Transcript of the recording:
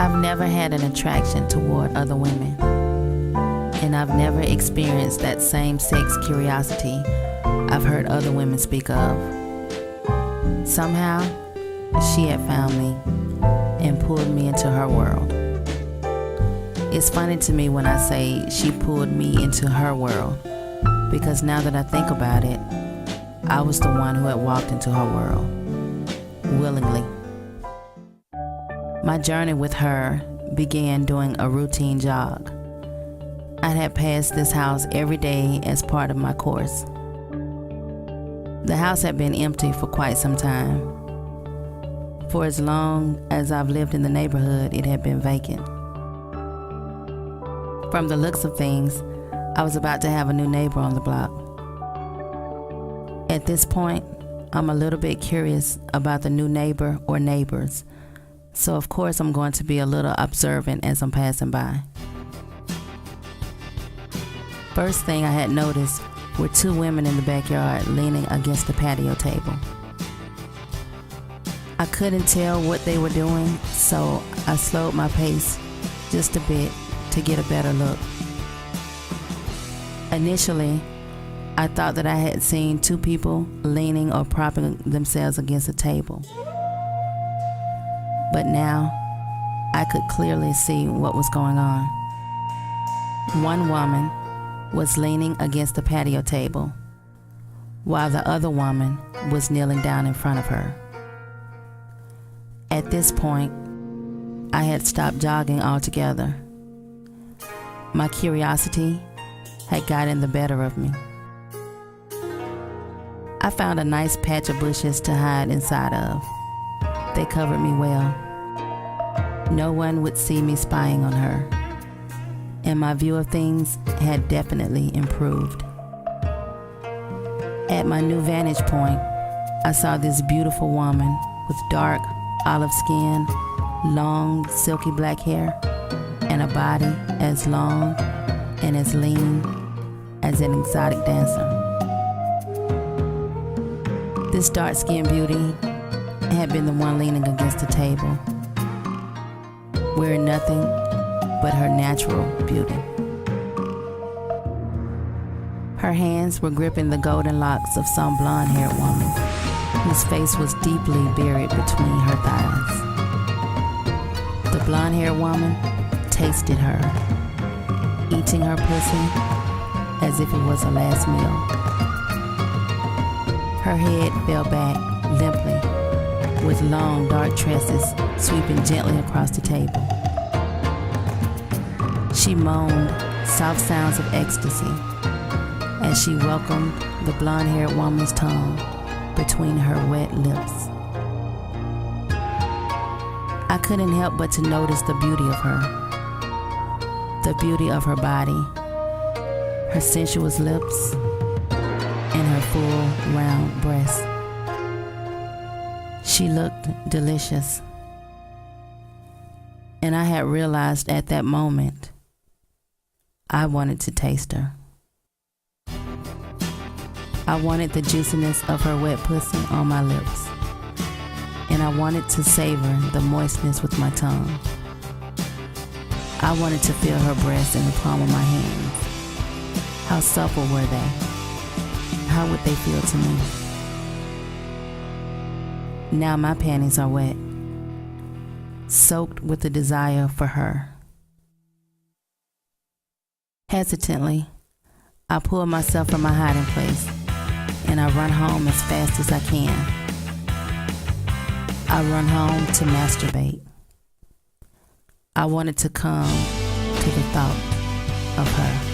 I've never had an attraction toward other women, and I've never experienced that same-sex curiosity I've heard other women speak of. Somehow, she had found me and pulled me into her world. It's funny to me when I say she pulled me into her world, because now that I think about it, I was the one who had walked into her world, willingly. My journey with her began doing a routine jog. I had passed this house every day as part of my course. The house had been empty for quite some time. For as long as I've lived in the neighborhood, it had been vacant. From the looks of things, I was about to have a new neighbor on the block. At this point, I'm a little bit curious about the new neighbor or neighbors, so of course I'm going to be a little observant as I'm passing by. First thing I had noticed were two women in the backyard leaning against the patio table. I couldn't tell what they were doing, so I slowed my pace just a bit to get a better look. Initially, I thought that I had seen two people leaning or propping themselves against a table. But now, I could clearly see what was going on. One woman was leaning against the patio table, while the other woman was kneeling down in front of her. At this point, I had stopped jogging altogether. My curiosity had gotten the better of me. I found a nice patch of bushes to hide inside of. They covered me well. No one would see me spying on her, and my view of things had definitely improved. At my new vantage point, I saw this beautiful woman with dark olive skin, long silky black hair, and a body as long and as lean as an exotic dancer. This dark-skinned beauty had been the one leaning against the table, wearing nothing but her natural beauty. Her hands were gripping the golden locks of some blonde-haired woman whose face was deeply buried between her thighs. The blonde-haired woman tasted her, eating her pussy as if it was her last meal. Her head fell back limply, with long dark tresses sweeping gently across the table. She moaned soft sounds of ecstasy as she welcomed the blonde-haired woman's tongue between her wet lips. I couldn't help but to notice the beauty of her, the beauty of her body, her sensuous lips, and her full, round breasts. She looked delicious, and I had realized at that moment I wanted to taste her. I wanted the juiciness of her wet pussy on my lips, and I wanted to savor the moistness with my tongue. I wanted to feel her breasts in the palm of my hands. How supple were they? How would they feel to me? Now my panties are wet, soaked with the desire for her. Hesitantly, I pull myself from my hiding place, and I run home as fast as I can. I run home to masturbate. I wanted to come to the thought of her.